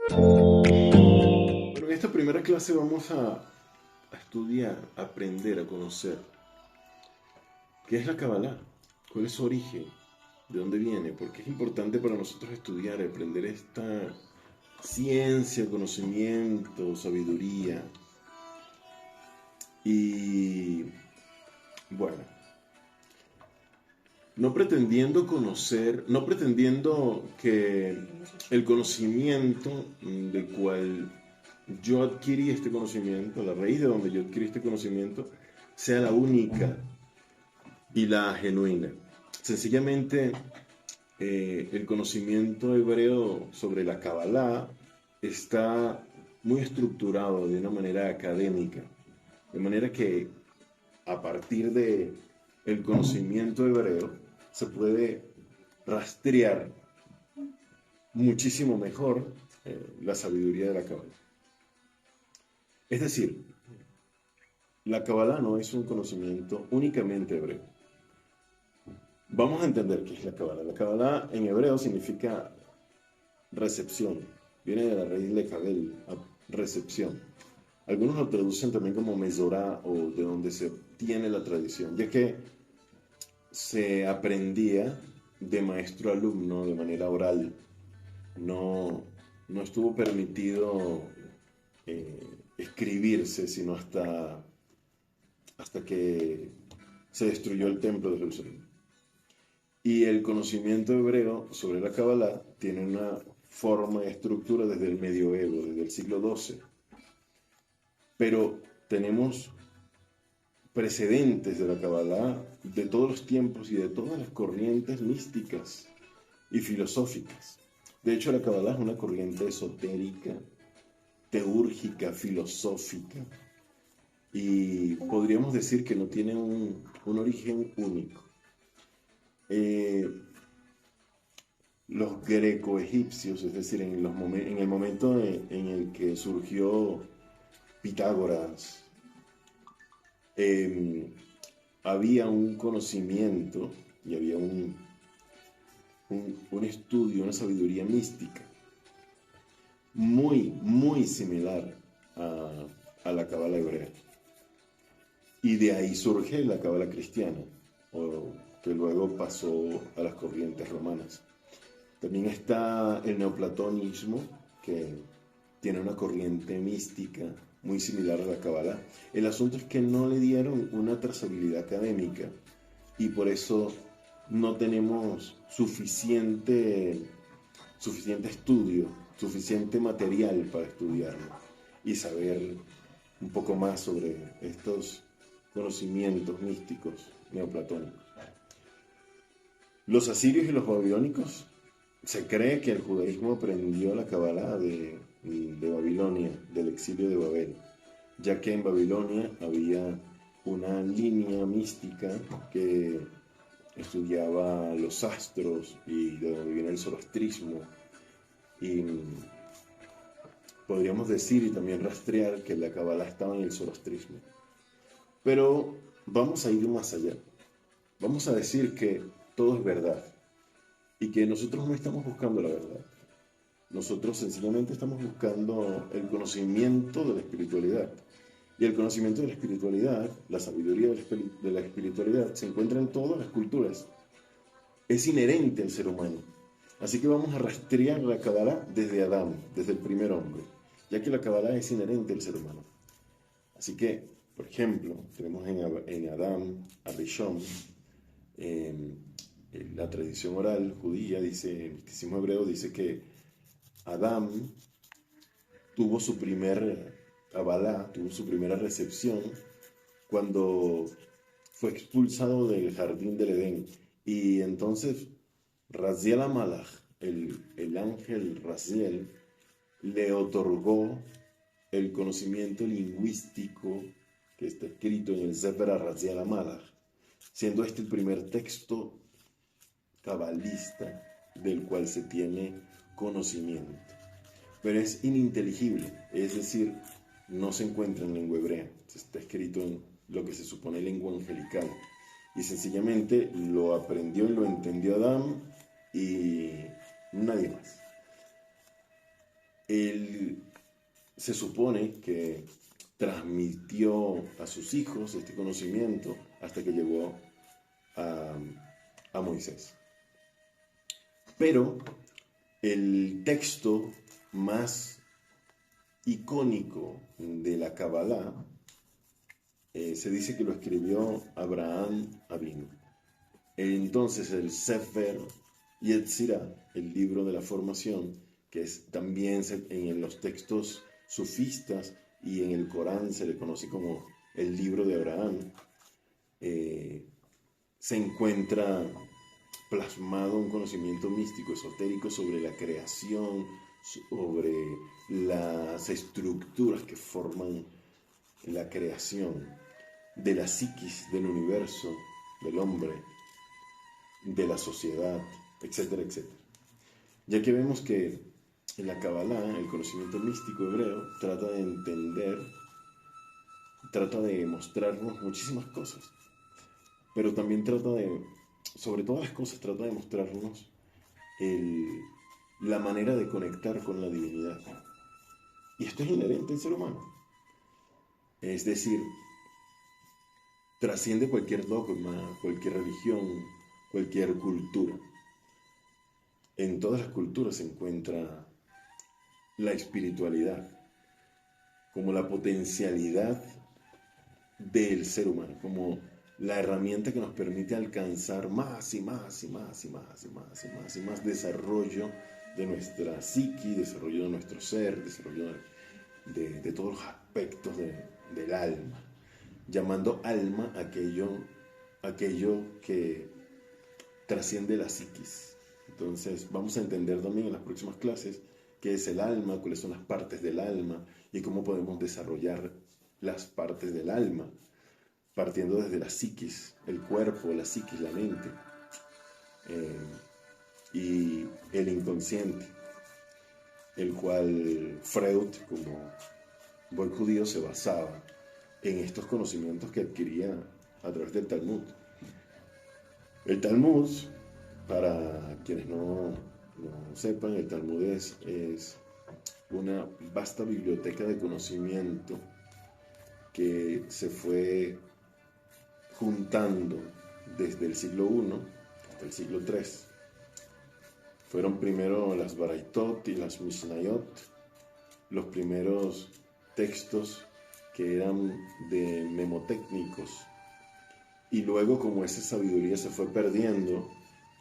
Bueno, en esta primera clase vamos a estudiar, a aprender, a conocer qué es la Kabbalah, cuál es su origen, de dónde viene, porque es importante para nosotros estudiar, aprender esta ciencia, conocimiento, sabiduría. Y bueno, no pretendiendo conocer, no pretendiendo que el conocimiento del cual yo adquirí este conocimiento, la raíz de donde yo adquirí este conocimiento, sea la única y la genuina. Sencillamente, el conocimiento hebreo sobre la Kabbalah está muy estructurado de una manera académica, de manera que a partir de el conocimiento hebreo se puede rastrear muchísimo mejor la sabiduría de la Kabbalah. Es decir, la Kabbalah no es un conocimiento únicamente hebreo. Vamos a entender qué es la Kabbalah. La Kabbalah en hebreo significa recepción. Viene de la raíz de Kabel, recepción. Algunos lo traducen también como Mesorá o de donde se tiene la tradición, ya que se aprendía de maestro a alumno de manera oral. No, no estuvo permitido escribirse sino hasta que se destruyó el templo de Jerusalén. Y el conocimiento hebreo sobre la Kabbalah tiene una forma y estructura desde el medioevo, desde el siglo XII. Pero tenemos precedentes de la Kabbalah de todos los tiempos y de todas las corrientes místicas y filosóficas. De hecho, la Kabbalah es una corriente esotérica, teúrgica, filosófica, y podríamos decir que no tiene un origen único. Los greco-egipcios, es decir, en el momento en el que surgió Pitágoras, había un conocimiento y había un estudio, una sabiduría mística muy similar a la Cábala hebrea. Y de ahí surge la Cábala cristiana, que luego pasó a las corrientes romanas. También está el neoplatonismo, que tiene una corriente mística muy similar a la Cábala. El asunto es que no le dieron una trazabilidad académica y por eso no tenemos suficiente estudio, suficiente material para estudiarlo y saber un poco más sobre estos conocimientos místicos neoplatónicos. Los asirios y los babilónicos, se cree que el judaísmo aprendió la Kabbalah de Babilonia, del exilio de Babel, ya que en Babilonia había una línea mística que estudiaba los astros y de donde viene el zoroastrismo. Y podríamos decir y también rastrear que la Kabbalah estaba en el zoroastrismo. Pero vamos a ir más allá. Vamos a decir que todo es verdad y que nosotros no estamos buscando la verdad. Nosotros sencillamente estamos buscando el conocimiento de la espiritualidad. Y el conocimiento de la espiritualidad, la sabiduría de la espiritualidad, se encuentra en todas las culturas. Es inherente al ser humano. Así que vamos a rastrear la Kabbalah desde Adán, desde el primer hombre, ya que la Kabbalah es inherente al ser humano. Así que, por ejemplo, tenemos en Adán, a Rishon, la tradición oral judía dice, el misticismo hebreo dice que Adán tuvo su primer Kabbalah, tuvo su primera recepción cuando fue expulsado del jardín del Edén. Y entonces Raziel Amalach, el ángel Raziel, le otorgó el conocimiento lingüístico que está escrito en el Sefer Raziel Amalach, siendo este el primer texto cabalista del cual se tiene conocimiento. Pero es ininteligible, es decir, no se encuentra en lengua hebrea, está escrito en lo que se supone lengua angelical. Y sencillamente lo aprendió y lo entendió Adán y nadie más. Él se supone que transmitió a sus hijos este conocimiento hasta que llegó a, a Moisés. Pero el texto más icónico de la Kabbalah se dice que lo escribió Abraham Avinu. Entonces el Sefer Yetzirah, el libro de la formación, que es también en los textos sufistas y en el Corán se le conoce como el libro de Abraham, se encuentra plasmado un conocimiento místico, esotérico sobre la creación, sobre las estructuras que forman la creación, de la psiquis del universo, del hombre, de la sociedad, etcétera, etcétera. Ya que vemos que en la Kabbalah, el conocimiento místico hebreo trata de entender, trata de mostrarnos muchísimas cosas, pero también trata de, sobre todas las cosas, trata de mostrarnos la manera de conectar con la divinidad. Y esto es inherente al ser humano. Es decir, trasciende cualquier dogma, cualquier religión, cualquier cultura. En todas las culturas se encuentra la espiritualidad como la potencialidad del ser humano, como la herramienta que nos permite alcanzar más y más y más y más y más y más y más desarrollo de nuestra psiqui, desarrollo de nuestro ser, desarrollo de todos los aspectos del alma, llamando alma aquello que trasciende la psiquis. Entonces vamos a entender también en las próximas clases qué es el alma, cuáles son las partes del alma y cómo podemos desarrollar las partes del alma, partiendo desde la psiquis, el cuerpo, la psiquis, la mente y el inconsciente, el cual Freud, como buen judío, se basaba en estos conocimientos que adquiría a través del Talmud. El Talmud, para quienes no sepan, el Talmud es una vasta biblioteca de conocimiento que se fue juntando desde el siglo I hasta el siglo III. Fueron primero las Baraitot y las Mishnayot, los primeros textos que eran de memotécnicos. Y luego, como esa sabiduría se fue perdiendo,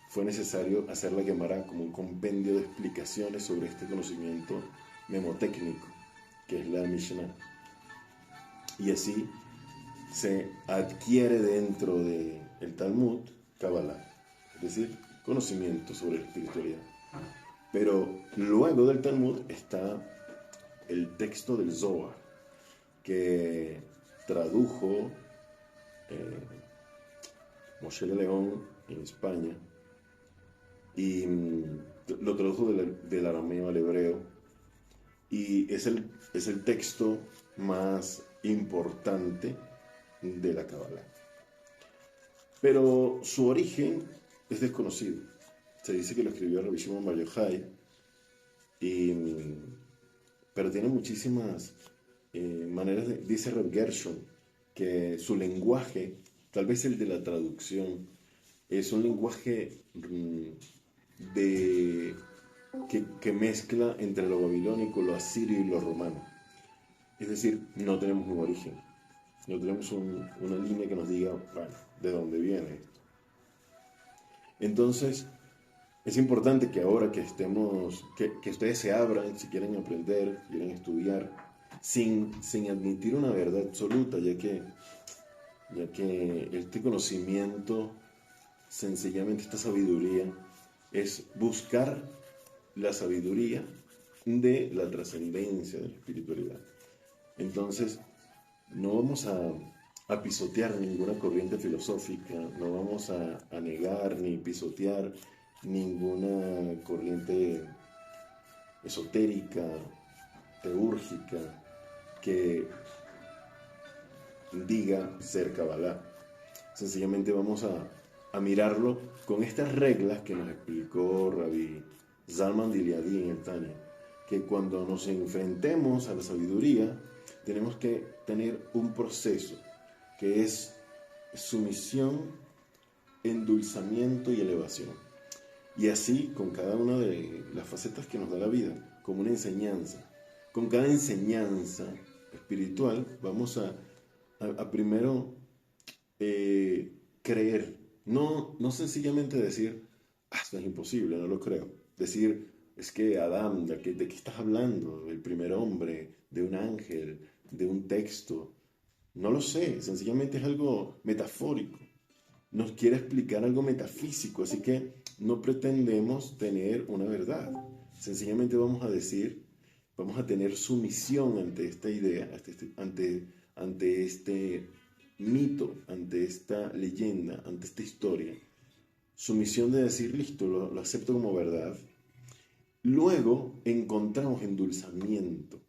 fue necesario hacer la Gemara como un compendio de explicaciones sobre este conocimiento memotécnico, que es la Mishnah. Y así se adquiere dentro del Talmud Kabbalah, es decir, conocimiento sobre la espiritualidad. Pero luego del Talmud está el texto del Zohar, que tradujo Moshe de León en España y lo tradujo del arameo al hebreo, y es el texto más importante de la Kabbalah. Pero su origen es desconocido. Se dice que lo escribió Rabbi Shimon Bar Yochai, pero tiene muchísimas maneras dice Reb Gershon, que su lenguaje, tal vez el de la traducción, es un lenguaje que mezcla entre lo babilónico, lo asirio y lo romano. Es decir, no tenemos un origen, no tenemos una línea que nos diga, bueno, de dónde viene esto. Entonces, es importante que ahora que que ustedes se abran, si quieren aprender, si quieren estudiar, sin admitir una verdad absoluta, ya que este conocimiento, sencillamente esta sabiduría, es buscar la sabiduría de la trascendencia, de la espiritualidad. Entonces, no vamos a pisotear ninguna corriente filosófica, no vamos a negar ni pisotear ninguna corriente esotérica, teúrgica, que diga ser Kabbalah. Sencillamente vamos a mirarlo con estas reglas que nos explicó Rabbi Zalman de Liadi en el Tania. que cuando nos enfrentemos a la sabiduría, tenemos que tener un proceso que es sumisión, endulzamiento y elevación. Y así con cada una de las facetas que nos da la vida, como una enseñanza. Con cada enseñanza espiritual vamos a primero creer, no sencillamente decir, esto es imposible, no lo creo. Decir, es que Adán, ¿de qué estás hablando? El primer hombre, de un ángel, de un texto. No lo sé, sencillamente es algo metafórico. Nos quiere explicar algo metafísico, así que no pretendemos tener una verdad. Sencillamente vamos a decir, vamos a tener sumisión ante esta idea, ante este mito, ante esta leyenda, ante esta historia. Sumisión de decir, listo, lo acepto como verdad. Luego encontramos endulzamiento.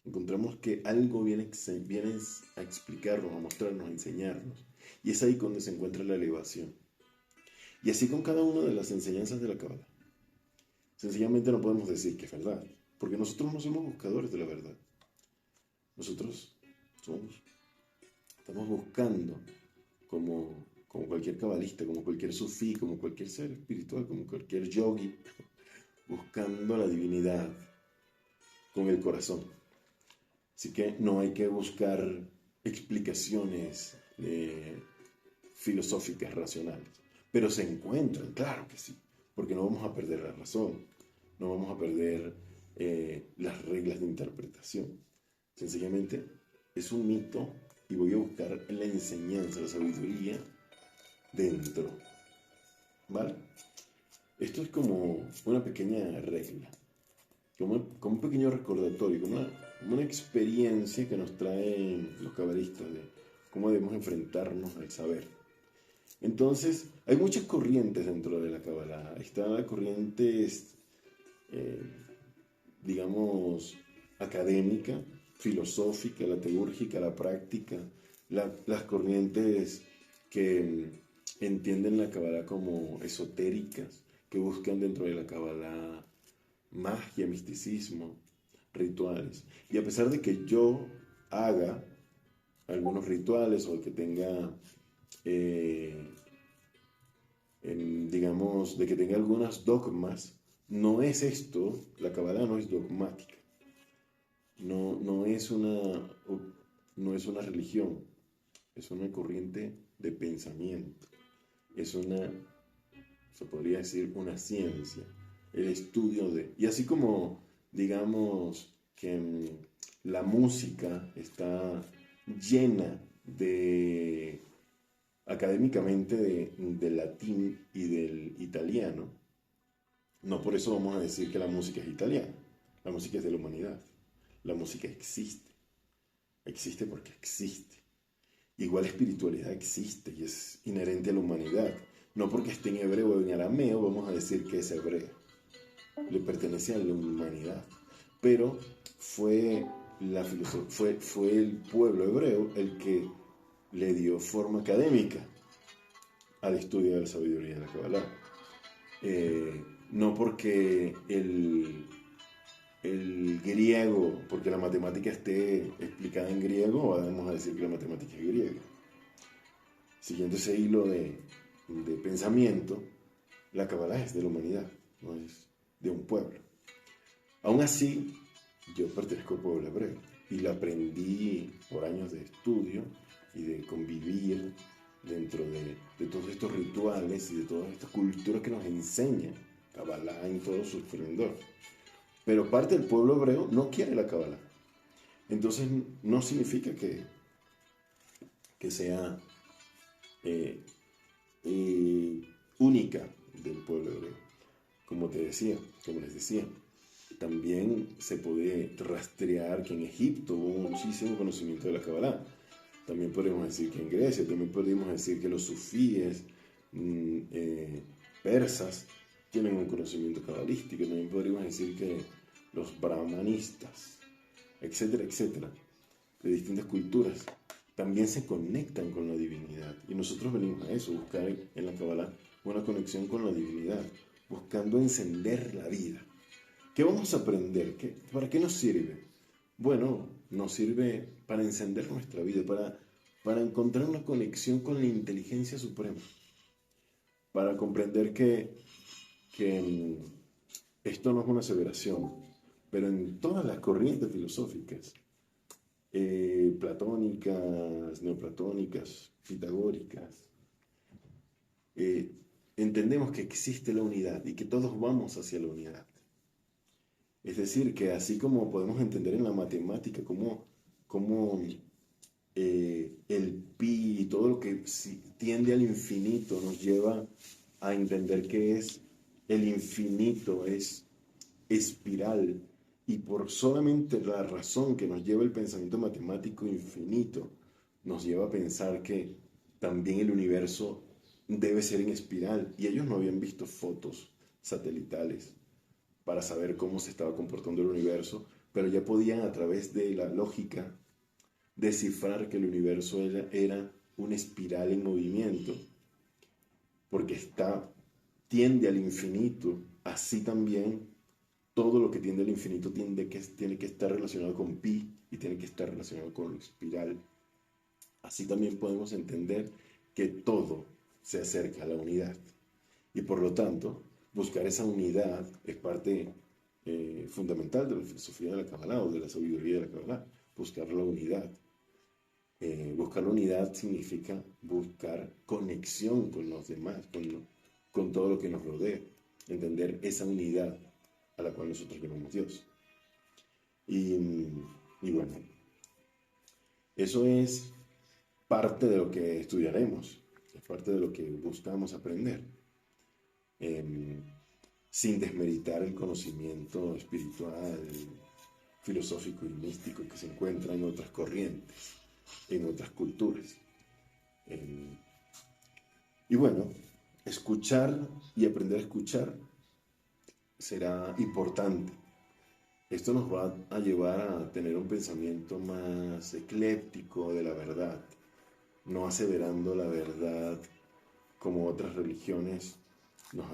Encontramos que algo viene a explicarnos, a mostrarnos, a enseñarnos. Y es ahí donde se encuentra la elevación. Y así con cada una de las enseñanzas de la Cábala. Sencillamente no podemos decir que es verdad, porque nosotros no somos buscadores de la verdad. Nosotros estamos buscando, como cualquier cabalista, como cualquier sufí, como cualquier ser espiritual, como cualquier yogi, buscando la divinidad con el corazón. Así que no hay que buscar explicaciones filosóficas, racionales. Pero se encuentran, claro que sí, porque no vamos a perder la razón, no vamos a perder las reglas de interpretación. Sencillamente es un mito y voy a buscar la enseñanza, la sabiduría dentro. ¿Vale? Esto es como una pequeña regla, como un pequeño recordatorio, como una experiencia que nos traen los cabalistas de cómo debemos enfrentarnos al saber. Entonces, hay muchas corrientes dentro de la Cábala. Está la corriente, digamos, académica, filosófica, la teúrgica, la práctica, las corrientes que entienden la Cábala como esotéricas, que buscan dentro de la Cábala magia, misticismo, rituales. Y a pesar de que yo haga algunos rituales o que tenga, digamos, de que tenga algunas dogmas, no es esto, la Cábala no es dogmática. No es una religión, es una corriente de pensamiento, se podría decir, una ciencia, el estudio de... Y así como, digamos, que la música está llena académicamente del latín y del italiano, no por eso vamos a decir que la música es italiana, la música es de la humanidad. La música existe porque existe. Igual la espiritualidad existe y es inherente a la humanidad. No porque esté en hebreo o en arameo vamos a decir que es hebrea. Le pertenece a la humanidad. Pero fue el pueblo hebreo el que le dio forma académica al estudio de la sabiduría de la Cábala. No porque el griego, porque la matemática esté explicada en griego, vamos a decir que la matemática es griega. Siguiendo ese hilo de pensamiento, la Cábala es de la humanidad, no es de un pueblo. Aún así, yo pertenezco al pueblo hebreo y la aprendí por años de estudio y de convivir dentro de todos estos rituales y de todas estas culturas que nos enseñan Cábala en todo su esplendor. Pero parte del pueblo hebreo no quiere la Cábala. Entonces no significa que sea única del pueblo hebreo. Como les decía, también se puede rastrear que en Egipto hubo muchísimo conocimiento de la Cábala. También podemos decir que en Grecia, también podemos decir que los sufíes persas tienen un conocimiento cabalístico. También podríamos decir que los brahmanistas, etcétera, etcétera, de distintas culturas, también se conectan con la divinidad. Y nosotros venimos a eso, buscar en la Cábala una conexión con la divinidad, buscando encender la vida. ¿Qué vamos a aprender? ¿Para qué nos sirve? Bueno, nos sirve para encender nuestra vida, para encontrar una conexión con la inteligencia suprema, para comprender que esto no es una aseveración, pero en todas las corrientes filosóficas, platónicas, neoplatónicas, pitagóricas, eh, entendemos que existe la unidad y que todos vamos hacia la unidad. Es decir, que así como podemos entender en la matemática cómo el pi y todo lo que tiende al infinito nos lleva a entender que es el infinito, es espiral, y por solamente la razón que nos lleva el pensamiento matemático infinito, nos lleva a pensar que también el universo debe ser en espiral, y ellos no habían visto fotos satelitales para saber cómo se estaba comportando el universo, pero ya podían a través de la lógica descifrar que el universo era una espiral en movimiento, porque tiende al infinito. Así también todo lo que tiende al infinito tiene que estar relacionado con pi y tiene que estar relacionado con la espiral. Así también podemos entender que todo se acerca a la unidad. Y por lo tanto, buscar esa unidad es parte fundamental de la filosofía de la Kabbalah o de la sabiduría de la Kabbalah. Buscar la unidad. Buscar la unidad significa buscar conexión con los demás, con todo lo que nos rodea. Entender esa unidad a la cual nosotros llamamos Dios. Y bueno, eso es parte de lo que estudiaremos, es parte de lo que buscamos aprender, sin desmeritar el conocimiento espiritual, filosófico y místico que se encuentra en otras corrientes, en otras culturas. Y bueno, escuchar y aprender a escuchar será importante. Esto nos va a llevar a tener un pensamiento más ecléptico de la verdad, no aseverando la verdad como otras religiones nos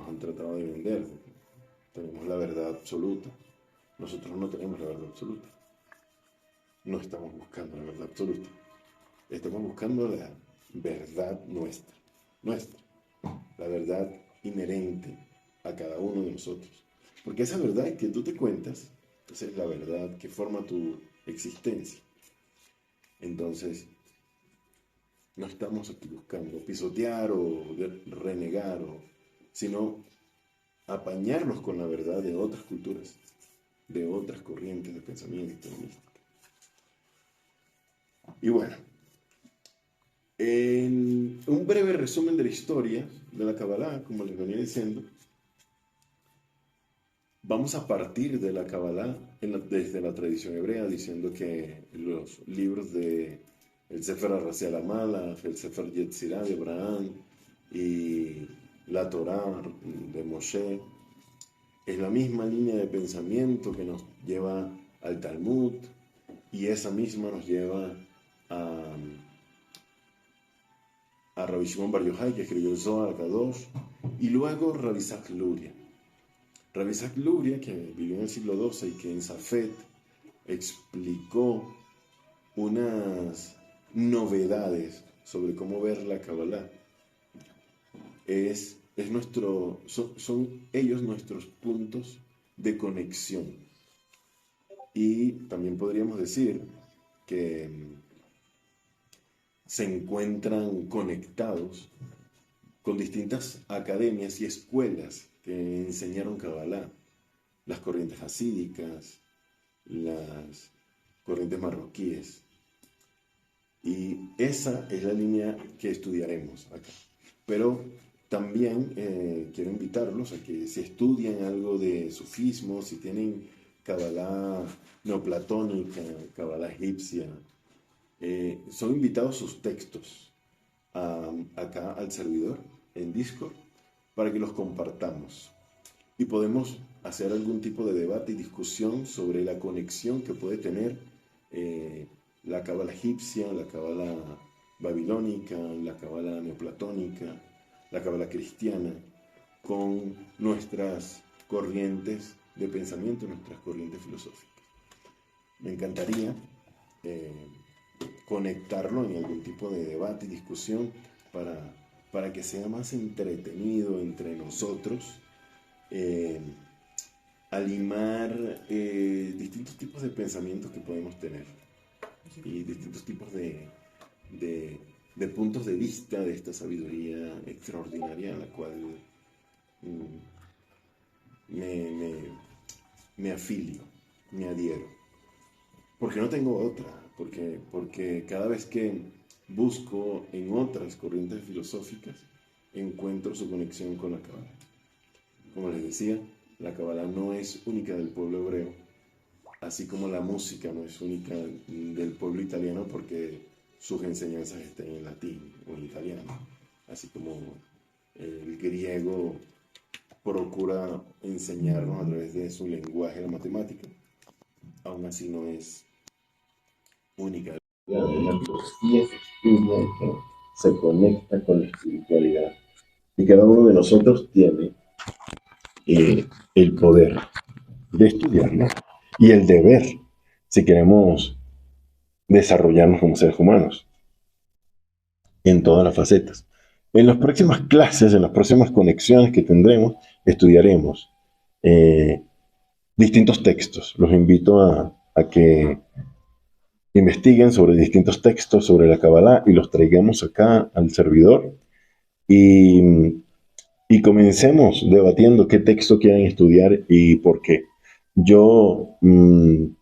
han tratado de vender. Tenemos la verdad absoluta. Nosotros no tenemos la verdad absoluta. No estamos buscando la verdad absoluta. Estamos buscando la verdad nuestra, la verdad inherente a cada uno de nosotros. Porque esa verdad que tú te cuentas, esa es la verdad que forma tu existencia. Entonces, no estamos aquí buscando pisotear o renegar, sino apañarnos con la verdad de otras culturas, de otras corrientes de pensamiento místico. Y bueno, en un breve resumen de la historia de la Kabbalah, como les venía diciendo, vamos a partir de la Kabbalah desde la tradición hebrea, diciendo que los libros de el Sefer HaRaziel HaMalach, el Sefer Yetzirah de Abraham y la Torá de Moshe es la misma línea de pensamiento que nos lleva al Talmud, y esa misma nos lleva a Rabbi Shimon Bar Yochai, que escribió el Zohar Kadosh, y luego Rabbi Isaac Luria. Rabbi Isaac Luria, que vivió en el siglo XII y que en Safed explicó unas novedades sobre cómo ver la Kabbalah. Son ellos nuestros puntos de conexión. Y también podríamos decir que se encuentran conectados con distintas academias y escuelas que enseñaron Kabbalah, las corrientes hasídicas, las corrientes marroquíes. Y esa es la línea que estudiaremos acá. Pero también quiero invitarlos a que si estudian algo de sufismo, si tienen Kabbalah neoplatónica, Kabbalah egipcia, son invitados sus textos acá al servidor en Discord para que los compartamos y podemos hacer algún tipo de debate y discusión sobre la conexión que puede tener la Kabbalah egipcia, la Kabbalah babilónica, la Kabbalah neoplatónica, la Kabbalah cristiana con nuestras corrientes de pensamiento, nuestras corrientes filosóficas. Me encantaría conectarlo en algún tipo de debate y discusión para que sea más entretenido entre nosotros, alimar distintos tipos de pensamientos que podemos tener y distintos tipos de puntos de vista de esta sabiduría extraordinaria a la cual me afilio, me adhiero. Porque no tengo otra, porque cada vez que busco en otras corrientes filosóficas, encuentro su conexión con la Cábala. Como les decía, la Cábala no es única del pueblo hebreo, así como la música no es única del pueblo italiano porque sus enseñanzas están en latín o en italiano, así como el griego procura enseñarnos a través de su lenguaje la matemática, aún así no es única. La filosofía se estudia y se conecta con la espiritualidad. Y cada uno de nosotros tiene el poder de estudiarla y el deber, si queremos desarrollarnos como seres humanos, en todas las facetas. En las próximas clases, en las próximas conexiones que tendremos, estudiaremos distintos textos. Los invito a que investiguen sobre distintos textos sobre la Kabbalah y los traigamos acá al servidor y comencemos debatiendo qué texto quieren estudiar y por qué. Yo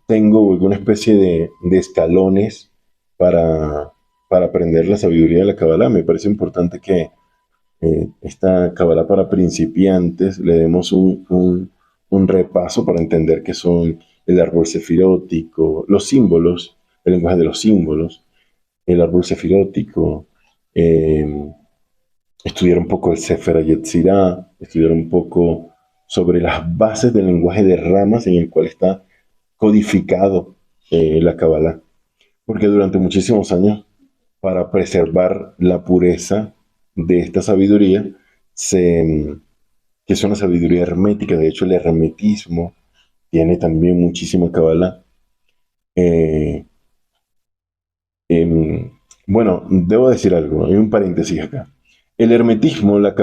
tengo alguna especie de escalones para aprender la sabiduría de la Kabbalah. Me parece importante que esta Kabbalah para principiantes le demos un repaso para entender qué son el árbol sefirótico, los símbolos, el lenguaje de los símbolos, el árbol sefirótico, estudiar un poco el Sefer Yetzirah, estudiar un poco sobre las bases del lenguaje de ramas en el cual está codificado la Kabbalah. Porque durante muchísimos años, para preservar la pureza de esta sabiduría, que es una sabiduría hermética, de hecho el hermetismo tiene también muchísima Kabbalah. Eh, bueno, debo decir algo, hay un paréntesis acá. El hermetismo, la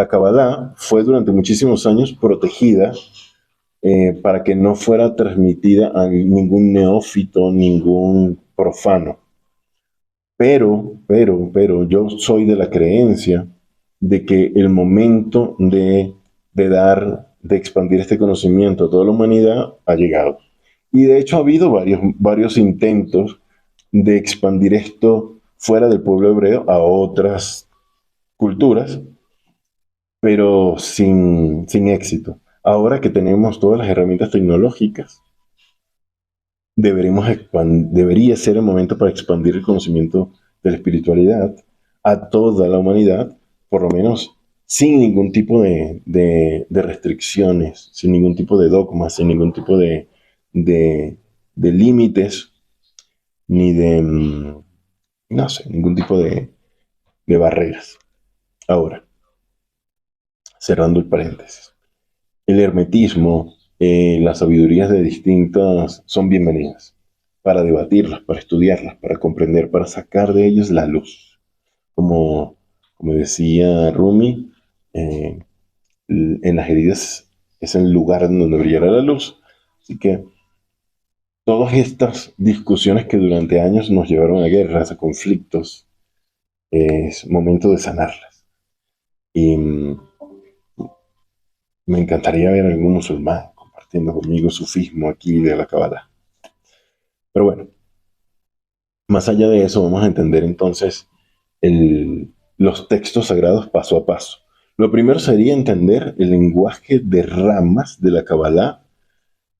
Kabbalah, fue durante muchísimos años protegida para que no fuera transmitida a ningún neófito, ningún profano. Pero, yo soy de la creencia de que el momento de expandir este conocimiento a toda la humanidad ha llegado. Y de hecho ha habido varios intentos de expandir esto fuera del pueblo hebreo a otras culturas, pero sin éxito. Ahora que tenemos todas las herramientas tecnológicas, debería ser el momento para expandir el conocimiento de la espiritualidad a toda la humanidad, por lo menos sin ningún tipo de restricciones, sin ningún tipo de dogmas, sin ningún tipo de límites, ni no sé, ningún tipo de barreras. Ahora, cerrando el paréntesis. El hermetismo, las sabidurías de distintas son bienvenidas para debatirlas, para estudiarlas, para comprender, para sacar de ellas la luz. Como decía Rumi, en las heridas es el lugar donde brillará la luz. Así que todas estas discusiones que durante años nos llevaron a guerras, a conflictos, es momento de sanarlas. Y me encantaría ver a algún musulmán compartiendo conmigo sufismo aquí de la Kabbalah. Pero bueno, más allá de eso, vamos a entender entonces los textos sagrados paso a paso. Lo primero sería entender el lenguaje de ramas de la Kabbalah,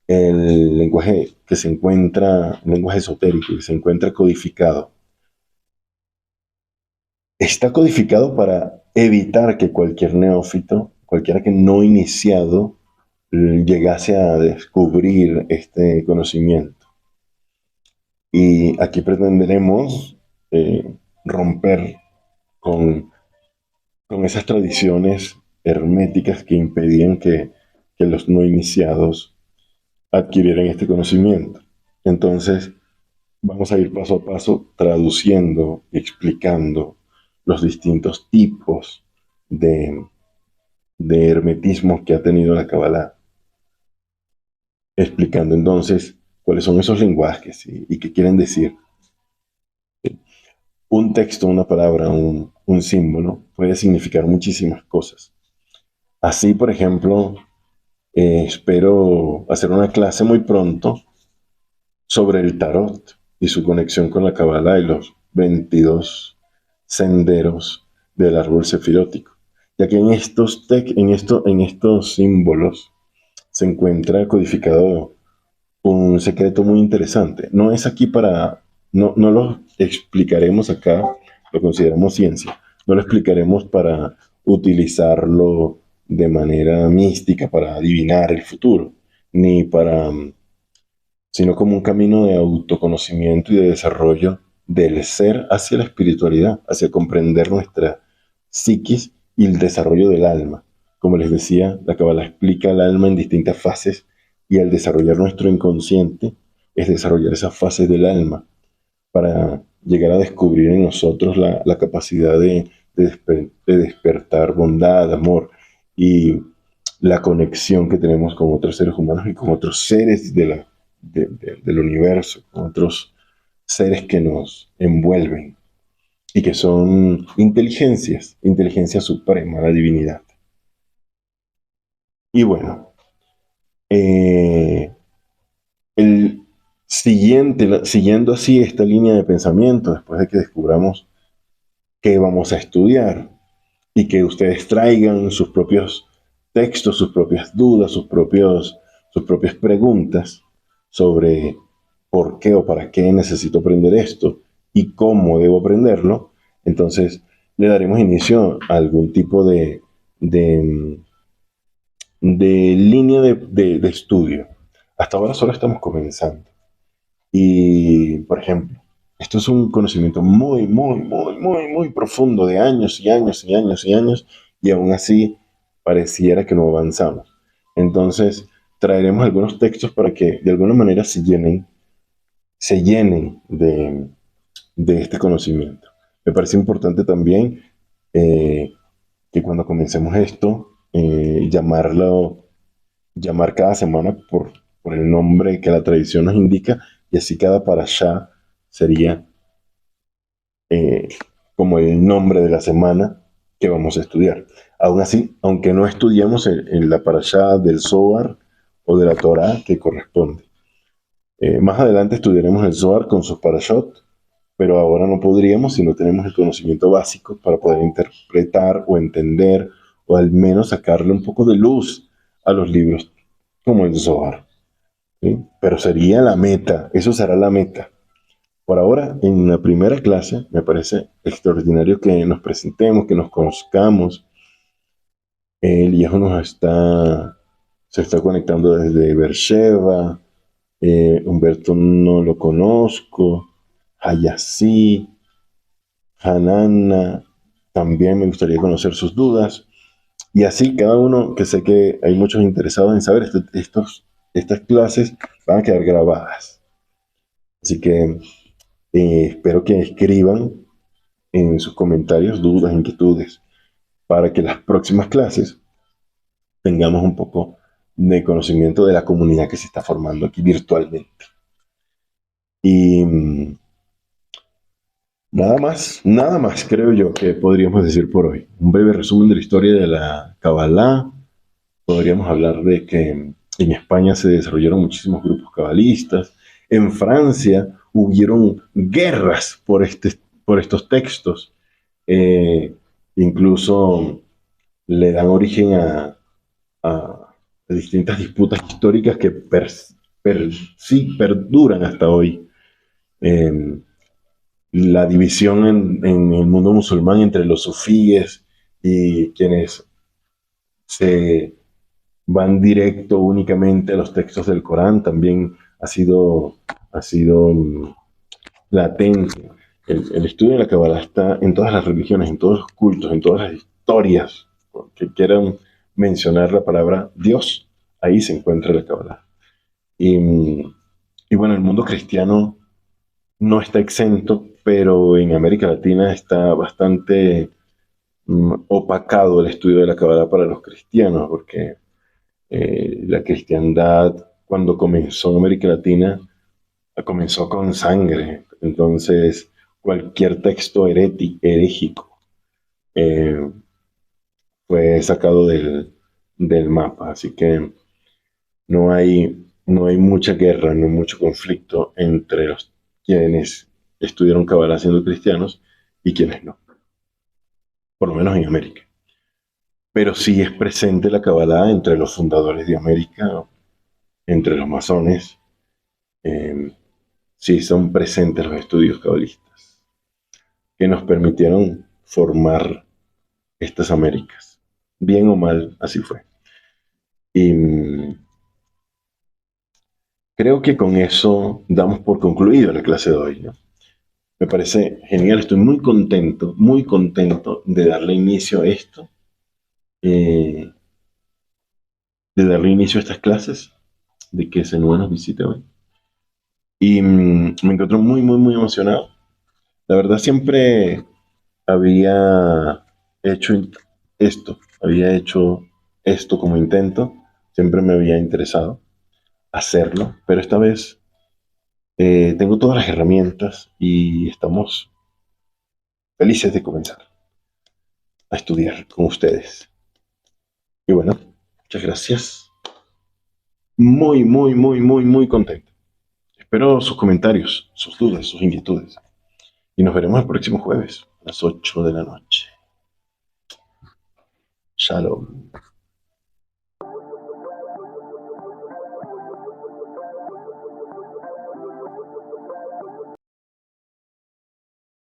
el lenguaje que se encuentra, el lenguaje esotérico, que se encuentra codificado. Está codificado para evitar que cualquier neófito, cualquiera que no iniciado, llegase a descubrir este conocimiento. Y aquí pretenderemos romper con esas tradiciones herméticas que impedían que que los no iniciados adquirieran este conocimiento. Entonces, vamos a ir paso a paso traduciendo, explicando los distintos tipos de, de hermetismos que ha tenido la Kabbalah, explicando entonces cuáles son esos lenguajes y qué quieren decir. Un texto, una palabra, un símbolo puede significar muchísimas cosas. Así, por ejemplo, espero hacer una clase muy pronto sobre el tarot y su conexión con la Kabbalah y los 22 senderos del árbol sefirótico, ya que en estos símbolos se encuentra codificado un secreto muy interesante. No es aquí no lo explicaremos acá, lo consideramos ciencia, no lo explicaremos para utilizarlo de manera mística para adivinar el futuro, ni para sino como un camino de autoconocimiento y de desarrollo del ser hacia la espiritualidad, hacia comprender nuestra psiquis y el desarrollo del alma. Como les decía, la Kabbalah explica el alma en distintas fases y al desarrollar nuestro inconsciente es desarrollar esas fases del alma para llegar a descubrir en nosotros la capacidad de despertar bondad, amor y la conexión que tenemos con otros seres humanos y con otros seres del universo, con otros seres que nos envuelven y que son inteligencia suprema, la divinidad. Y bueno, eh, el siguiendo así esta línea de pensamiento, después de que descubramos qué vamos a estudiar y que ustedes traigan sus propios textos, sus propias dudas, sus propias preguntas sobre por qué o para qué necesito aprender esto y cómo debo aprenderlo, entonces le daremos inicio a algún tipo de, de línea de estudio. Hasta ahora solo estamos comenzando. Y, por ejemplo, esto es un conocimiento muy profundo de años y años y años y años, y aún así pareciera que no avanzamos. Entonces, traeremos algunos textos para que de alguna manera se llenen de este conocimiento. Me parece importante también eh, que cuando comencemos esto, llamar cada semana por el nombre que la tradición nos indica, y así cada parashá sería eh, como el nombre de la semana que vamos a estudiar. Aún así, aunque no estudiemos en la parashá del Zohar o de la Torá que corresponde. Más adelante estudiaremos el Zohar con sus parashot, pero ahora no podríamos si no tenemos el conocimiento básico para poder interpretar o entender o al menos sacarle un poco de luz a los libros como el Zohar. ¿Sí? Pero sería la meta, eso será la meta. Por ahora, en la primera clase, me parece extraordinario que nos presentemos, que nos conozcamos. Eliejo se está conectando desde Beersheba. Humberto no lo conozco. Hayasí, Hanana, también me gustaría conocer sus dudas. Y así, cada uno, que sé que hay muchos interesados en saber, estas clases van a quedar grabadas. Así que espero que escriban en sus comentarios dudas, inquietudes, para que las próximas clases tengamos un poco de conocimiento de la comunidad que se está formando aquí virtualmente. Y nada más creo yo que podríamos decir por hoy. Un breve resumen de la historia de la Kabbalah. Podríamos hablar de que en España se desarrollaron muchísimos grupos cabalistas. En Francia hubieron guerras por estos textos. Eh, Incluso le dan origen a distintas disputas históricas que sí perduran hasta hoy. Eh, la división en el mundo musulmán entre los sufíes y quienes se van directo únicamente a los textos del Corán también ha sido latente. El estudio de la Kabbalah está en todas las religiones, en todos los cultos, en todas las historias que quieran mencionar la palabra Dios. ahí se encuentra la Kabbalah. Y, y bueno, el mundo cristiano no está exento, pero en América Latina está bastante opacado el estudio de la Kabbalah para los cristianos, porque la cristiandad, cuando comenzó en América Latina, comenzó con sangre. Entonces, cualquier texto herégico eh, fue sacado del mapa. Así que no hay mucha guerra, no hay mucho conflicto entre los quienes estudiaron Kabbalah siendo cristianos y quienes no, por lo menos en América. Pero sí es presente la Kabbalah entre los fundadores de América, entre los masones. eh, sí son presentes los estudios cabalistas que nos permitieron formar estas Américas. Bien o mal, así fue. Y creo que con eso damos por concluido la clase de hoy, ¿no? Me parece genial, estoy muy contento de darle inicio a esto, eh, de darle inicio a estas clases, de que Senua nos visite hoy. Y me encuentro muy emocionado. La verdad, siempre había hecho había hecho esto como intento, siempre me había interesado hacerlo, pero esta vez tengo todas las herramientas y estamos felices de comenzar a estudiar con ustedes. Y bueno, muchas gracias. Muy contento. Espero sus comentarios, sus dudas, sus inquietudes. Y nos veremos el próximo jueves a las 8 de la noche. Shalom.